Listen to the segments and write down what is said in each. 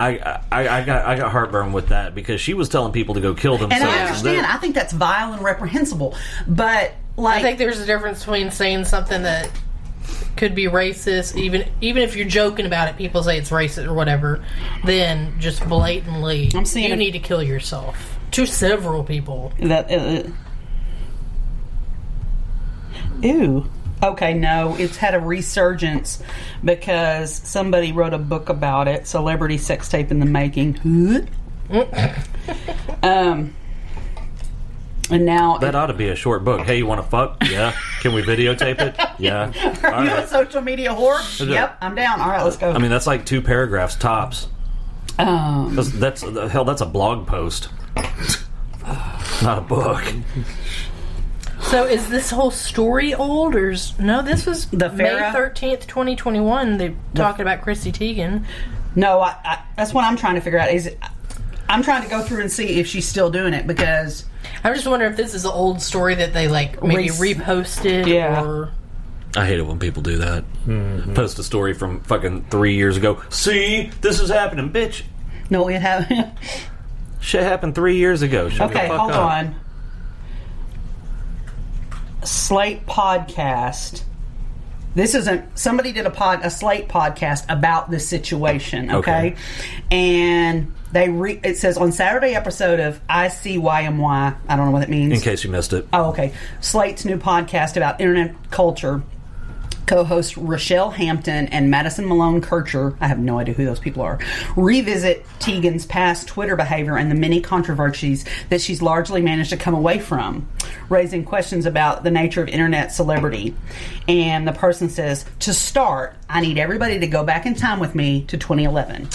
I got heartburn with that because she was telling people to go kill themselves. And I understand. I think that's vile and reprehensible. But like, I think there's a difference between saying something that could be racist, even if you're joking about it, people say it's racist or whatever, then just blatantly, you need to kill yourself. To several people. Ew. Okay, no, it's had a resurgence because somebody wrote a book about it, Celebrity Sex Tape in the Making. And now... That ought to be a short book. Hey, you want to fuck? Yeah. Can we videotape it? Yeah. Are you a social media whore? Yep, I'm down. All right, let's go. I mean, that's like 2 paragraphs tops. That's a blog post. Not a book. So is this whole story old, or no? This was May 13th, 2021. They talking about Chrissy Teigen. No, I that's what I'm trying to figure out. I'm trying to go through and see if she's still doing it because I just wonder if this is an old story that they like maybe reposted. Yeah. Or... I hate it when people do that. Mm-hmm. Post a story from fucking 3 years ago. See, this is happening, bitch. No, it happened. Shit happened 3 years ago. Okay, hold on. Slate podcast. This isn't. Somebody did a Slate podcast about this situation. Okay. And it says on Saturday episode of ICYMY. I don't know what it means. In case you missed it. Oh, okay. Slate's new podcast about internet culture. Co-host Rochelle Hampton and Madison Malone Kircher, I have no idea who those people are, revisit Teigen's past Twitter behavior and the many controversies that she's largely managed to come away from, raising questions about the nature of internet celebrity. And the person says, to start, I need everybody to go back in time with me to 2011.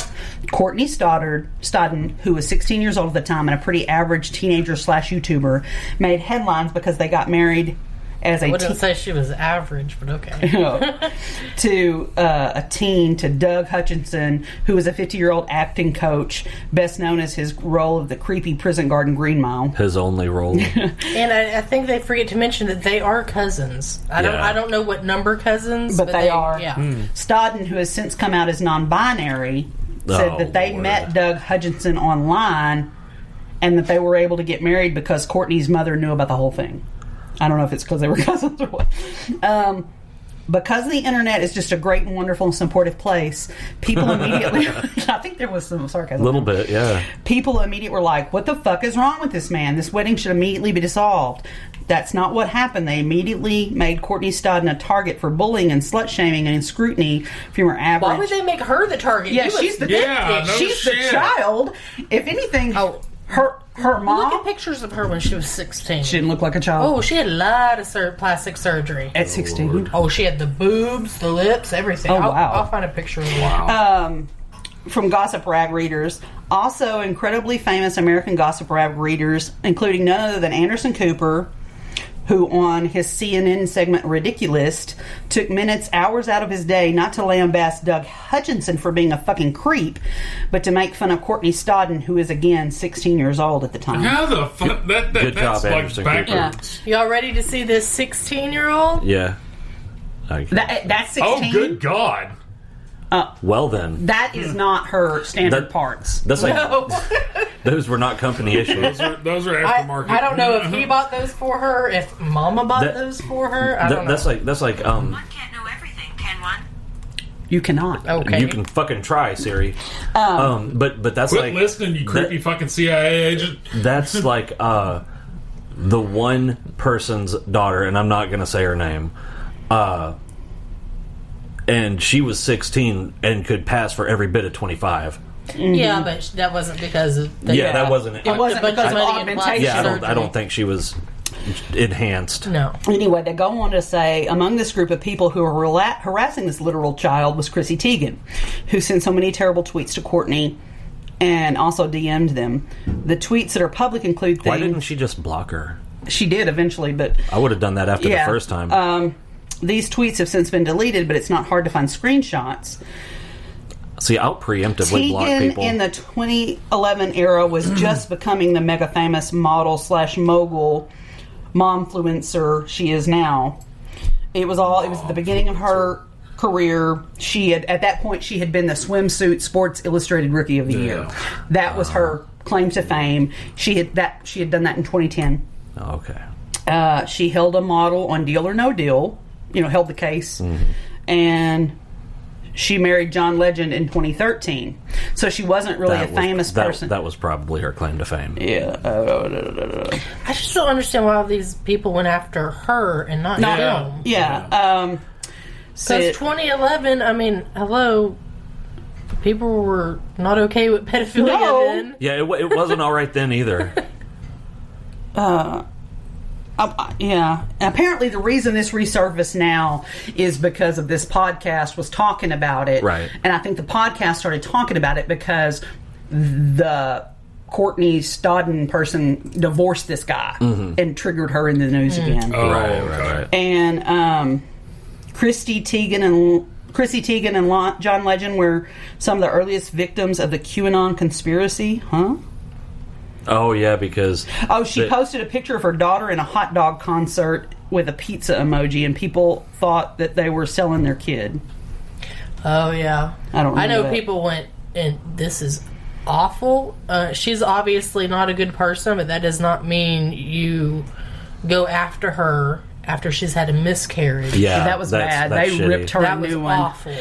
Courtney Stodden, who was 16 years old at the time and a pretty average teenager/YouTuber, made headlines because they got married as I wouldn't say she was average, but okay. To a teen, to Doug Hutchinson, who was a 50-year-old acting coach, best known as his role of the creepy prison guard in Green Mile. His only role. And I think they forget to mention that they are cousins. I don't know what number cousins, but they are. Yeah. Stodden, who has since come out as non-binary, said that they met Doug Hutchinson online and that they were able to get married because Courtney's mother knew about the whole thing. I don't know if it's because they were cousins or what. Because the internet is just a great and wonderful and supportive place, people immediately... I think there was some sarcasm. A little bit, yeah. People immediately were like, what the fuck is wrong with this man? This wedding should immediately be dissolved. That's not what happened. They immediately made Courtney Stodden a target for bullying and slut-shaming and scrutiny from her average... Why would they make her the target? Yeah, she's the child. If anything... Her mom... Look at pictures of her when she was 16. She didn't look like a child. Oh, she had a lot of plastic surgery. At 16? Lord. Oh, she had the boobs, the lips, everything. Oh, wow. I'll find a picture of it. From Gossip Rag readers. Also, incredibly famous American Gossip Rag readers, including none other than Anderson Cooper, who on his CNN segment Ridiculous took hours out of his day not to lambast Doug Hutchinson for being a fucking creep, but to make fun of Courtney Stodden, who is again 16 years old at the time. How the fuck? Good job, like Anderson backwards. Yeah. Y'all ready to see this 16-year-old? Yeah. That's 16? Oh, good God. Well then, that is not her standard parts. That's like those were not company issues. Those are aftermarket. I don't know if he bought those for her, if Mama bought those for her. I don't know. That's like One can't know everything, can one? You cannot. Okay. You can fucking try, Siri. But that's Quit like listening, you creepy fucking CIA agent. That's like the one person's daughter, and I'm not gonna say her name. And she was 16 and could pass for every bit of 25. Mm-hmm. Yeah, but that wasn't because of... that wasn't... It wasn't because of augmentation. Yeah, I don't think she was enhanced. No. Anyway, they go on to say, among this group of people who were harassing this literal child was Chrissy Teigen, who sent so many terrible tweets to Courtney and also DM'd them. The tweets that are public include things... Why didn't she just block her? She did eventually, but... I would have done that after the first time. These tweets have since been deleted, but it's not hard to find screenshots. See, I'll preemptively block people. Tegan in the 2011 era was just becoming the mega famous model/mogul momfluencer she is now. It was the beginning of her career, she had at that point she had been the swimsuit Sports Illustrated Rookie of the Year. That was her claim to fame. She had done that in 2010. Okay. She held a model on Deal or No Deal. Held the case, and she married John Legend in 2013. So she wasn't really a famous person. That was probably her claim to fame. Yeah. I just don't understand why all these people went after her and not him. Yeah. Because 2011, I mean, hello, people were not okay with pedophilia then. Yeah, it wasn't all right then either. Yeah. Apparently, the reason this resurfaced now is because of this podcast was talking about it. Right. And I think the podcast started talking about it because the Courtney Stodden person divorced this guy and triggered her in the news again. Oh, Right. And Chrissy Teigen and John Legend were some of the earliest victims of the QAnon conspiracy. Huh? Oh, yeah, because... Oh, she posted a picture of her daughter in a hot dog concert with a pizza emoji, and people thought that they were selling their kid. Oh, yeah. I know people went, and this is awful. She's obviously not a good person, but that does not mean you go after her after she's had a miscarriage. Yeah, that was bad. They shitty. ripped her a new one. Awful.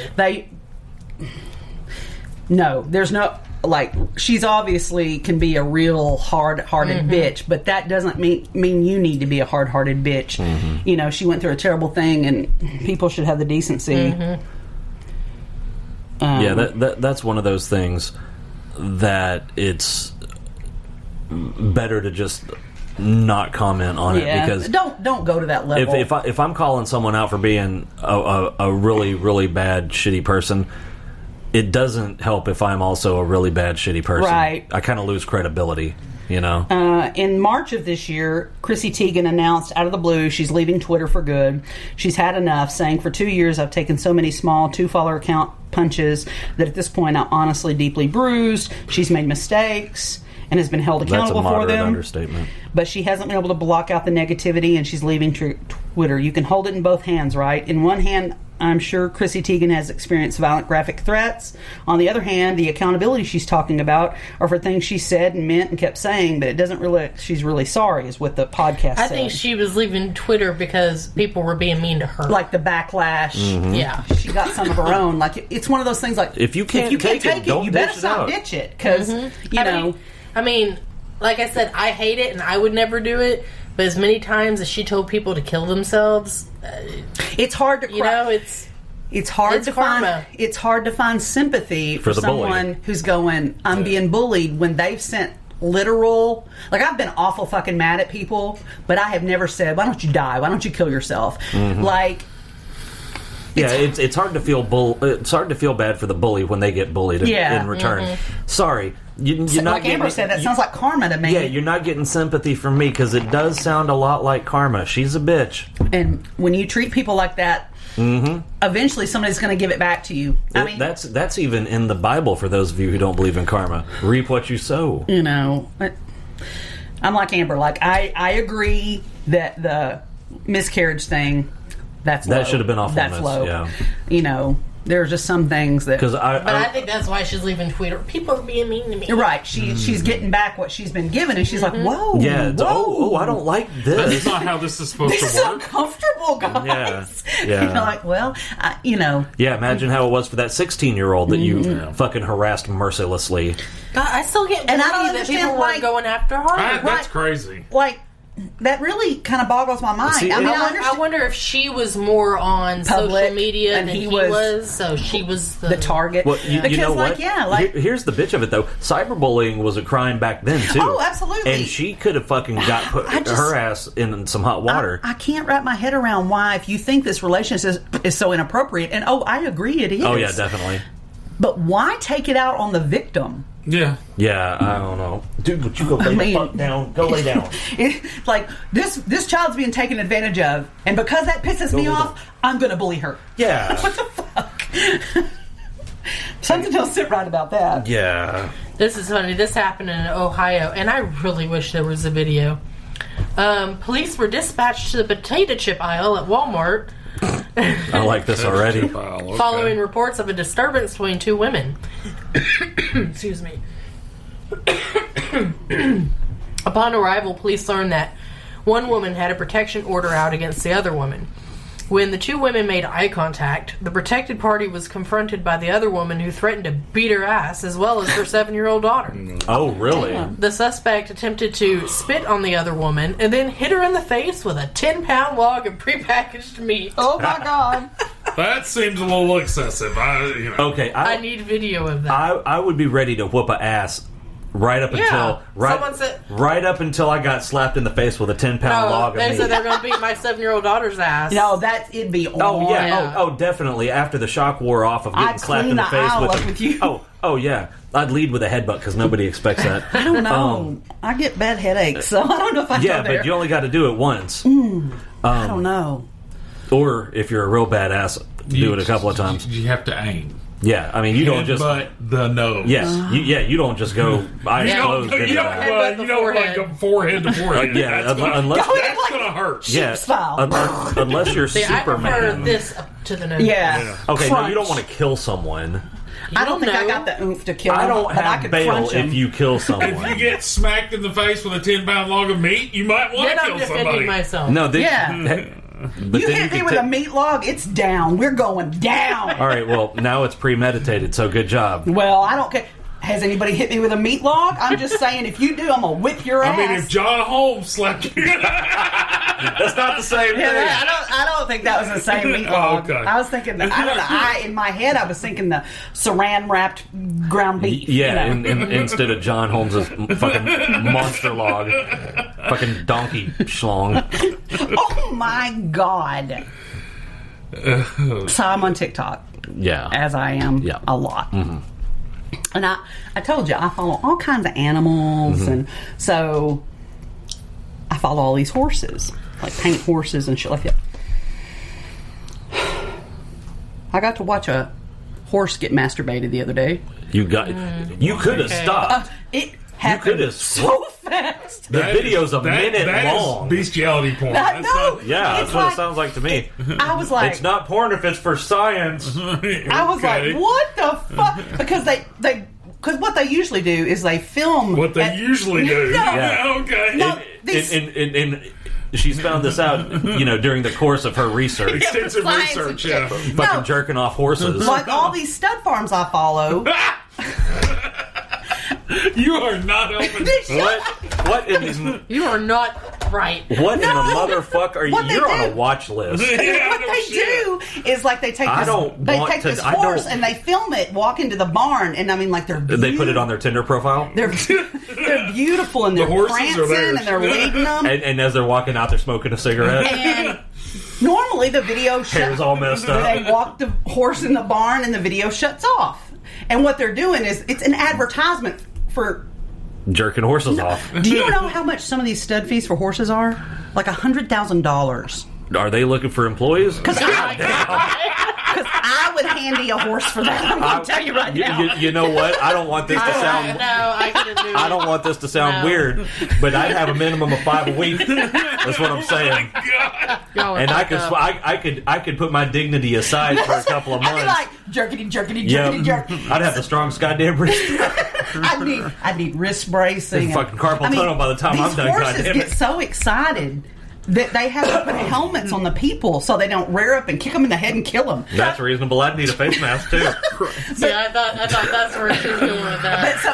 There's no... Like, she's obviously can be a real hard-hearted bitch, but that doesn't mean you need to be a hard-hearted bitch. Mm-hmm. She went through a terrible thing, and people should have the decency. Mm-hmm. That's one of those things that it's better to just not comment on it, because don't go to that level. If I'm calling someone out for being a really, really bad, shitty person, it doesn't help if I'm also a really bad, shitty person. Right. I kind of lose credibility, In March of this year, Chrissy Teigen announced out of the blue she's leaving Twitter for good. She's had enough, saying, "For 2 years, I've taken so many small 2-follower account punches that at this point I'm honestly deeply bruised." She's made mistakes and has been held accountable for them. That's a moderate understatement. But she hasn't been able to block out the negativity, and she's leaving Twitter. You can hold it in both hands, right? In one hand, I'm sure Chrissy Teigen has experienced violent graphic threats. On the other hand, the accountability she's talking about are for things she said and meant and kept saying, but it doesn't really, she's really sorry, is what the podcast said. I think she was leaving Twitter because people were being mean to her. Like the backlash. Mm-hmm. Yeah. She got some of her own. Like, it's one of those things like, if you can't take it, you better stop ditch it. Because, I mean, like I said, I hate it and I would never do it. But as many times as she told people to kill themselves, it's hard to it's hard to find sympathy for someone who's going, I'm being bullied, when they've sent literal, like, I've been awful fucking mad at people, but I have never said, why don't you die? Why don't you kill yourself? Mm-hmm. Like, it's hard to feel it's hard to feel bad for the bully when they get bullied in return. Mm-hmm. Sorry. You're not like Amber said, that sounds like karma to me. Yeah, you're not getting sympathy from me, because it does sound a lot like karma. She's a bitch. And when you treat people like that, eventually somebody's going to give it back to you. I mean, that's even in the Bible for those of you who don't believe in karma. Reap what you sow. I'm like Amber. Like, I agree that the miscarriage thing, that should have been off limits. That's low. Yeah. There's just some things that... But I think that's why she's leaving Twitter. People are being mean to me. Right. She's getting back what she's been given, and she's like, whoa, yeah, whoa. I don't like this. That's not how this is supposed to work. This is uncomfortable, guys. Yeah. You're like, well, Yeah, imagine how it was for that 16-year-old that you fucking harassed mercilessly. God, I still get and I don't understand people why weren't going after her. That's crazy. Like, that really kind of boggles my mind. See, I wonder if she was more on public, social media than he was. So she was the target. Well, you know what? Here's the bitch of it, though. Cyberbullying was a crime back then, too. Oh, absolutely. And she could have fucking put her ass in some hot water. I can't wrap my head around why, if you think this relationship is so inappropriate, and I agree it is. Oh, yeah, definitely. But why take it out on the victim? Yeah. Yeah, I don't know. Dude, would you go lay the fuck down? Go lay down. It's like, this child's being taken advantage of, and because that pisses me off, I'm going to bully her. Yeah. What the fuck? Something don't sit right about that. Yeah. This is funny. This happened in Ohio, and I really wish there was a video. Police were dispatched to the potato chip aisle at Walmart I like this already. Okay. Following reports of a disturbance between two women. Excuse me. Upon arrival, police learned that one woman had a protection order out against the other woman. When the two women made eye contact, the protected party was confronted by the other woman who threatened to beat her ass, as well as her 7-year-old daughter. Oh, really? The suspect attempted to spit on the other woman and then hit her in the face with a 10-pound log of prepackaged meat. Oh my God. That seems a little excessive. Okay, I need video of that. I would be ready to whoop a ass right up until right up until I got slapped in the face with a 10-pound log of meat. They said they're going to beat my 7-year-old daughter's ass. No, it'd be on. Oh yeah. Oh, definitely. After the shock wore off of getting slapped in the face with you. Oh yeah. I'd lead with a headbutt because nobody expects that. I don't know. I get bad headaches, so I don't know if I go there. Yeah, but you only got to do it once. I don't know. Or if you're a real badass, do it a couple of times. You have to aim. Yeah, I mean, you don't just... But the nose. Yes, you don't just go eyes closed. You don't like go forehead to forehead. Yeah, that's unless... That's going to hurt. Yeah, unless you're Superman. I prefer this up to the nose. Yeah. Okay, no, you don't want to kill someone. I don't think I got the oomph to kill him. I don't have bail if you kill someone. If you get smacked in the face with a 10-pound log of meat, you might want to kill somebody. Defending myself. No, But you hit me with a meat log, it's down. We're going down. All right, well, now it's premeditated, so good job. Well, I don't care. Has anybody hit me with a meat log? I'm just saying, if you do, I'm going to whip your ass. I mean, if John Holmes slapped you... That's not the same thing. I don't think that was the same meat log. Okay. I was thinking, I don't know, in my head, I was thinking the saran-wrapped ground beef. Yeah, instead of John Holmes' fucking monster log. Fucking donkey schlong. Oh, my God. So I'm on TikTok. Yeah. As I am a lot. Mm-hmm. And I told you, I follow all kinds of animals, and so I follow all these horses, like paint horses and shit like that. I got to watch a horse get masturbated the other day. You could have stopped. It happened so fast. The video's a minute long. Is bestiality porn. That's what it sounds like to me. I was like, it's not porn if it's for science. I was like, what the fuck? Because because what they usually do is they film what they usually do. Okay. And she's found this out, during the course of her research. Extensive research, yeah. Fucking jerking off horses. Like all these stud farms I follow. You are not helping. What in you are not right. What in the motherfucker are you? You're on a watch list. What they do is like they take this horse and they film it, walk into the barn, and I mean like they put it on their Tinder profile. They're beautiful and they're prancing and they're leading them. And as they're walking out, they're smoking a cigarette. And normally the video hair's all messed up. They walk the horse in the barn and the video shuts off. And what they're doing is it's an advertisement for jerking horses off. Do you know how much some of these stud fees for horses are? Like $100,000. Are they looking for employees? Because I would handy a horse for that. I'm going to tell you right now. You know what? I don't want this to sound. I don't want this to sound weird, but I'd have a minimum of 5 a week. That's what I'm saying. And I could put my dignity aside for a couple of months. I'd be like jerkity. I'd have the strongest goddamn wrist. I need wrist bracing. Fucking carpal tunnel by the time I'm done. These horses get so excited that they have to put helmets on the people so they don't rear up and kick them in the head and kill them. That's reasonable. I'd need a face mask too. See, I thought that's where she was going with that. But so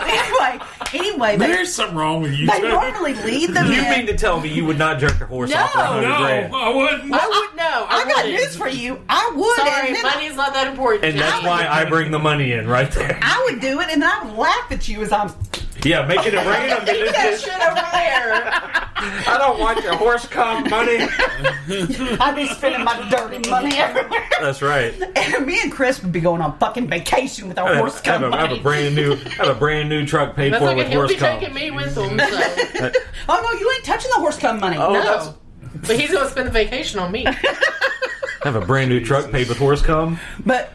anyway, there's something wrong with you. They normally lead them. You mean to tell me you would not jerk your horse off for $100,000? No, I wouldn't. I got news for you. I would. Sorry, money's not that important. And that's why I bring the money in right there. I would do it, and then I would laugh at you as I'm. Yeah, making it rain. I'm Keep that shit over there. I don't want your horse cum money. I'd be spending my dirty money everywhere. That's right. And me and Chris would be going on fucking vacation with our horse cum money. I have a brand new truck paid for with horse cum. He'll be taking me with him. So. Oh no, you ain't touching the horse cum money. Oh, no. But he's going to spend the vacation on me. I have a brand new truck paid with horse cum. But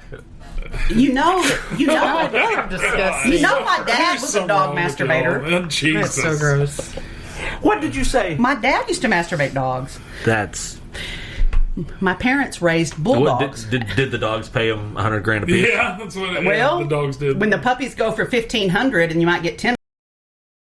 you know, disgusting. You know, my dad was a dog masturbator. Jesus. That's so gross. What did you say? My dad used to masturbate dogs. My parents raised bulldogs. Did the dogs pay them $100,000 a piece? Yeah, that's what Well, the dogs did. When the puppies go for $1,500 and you might get 10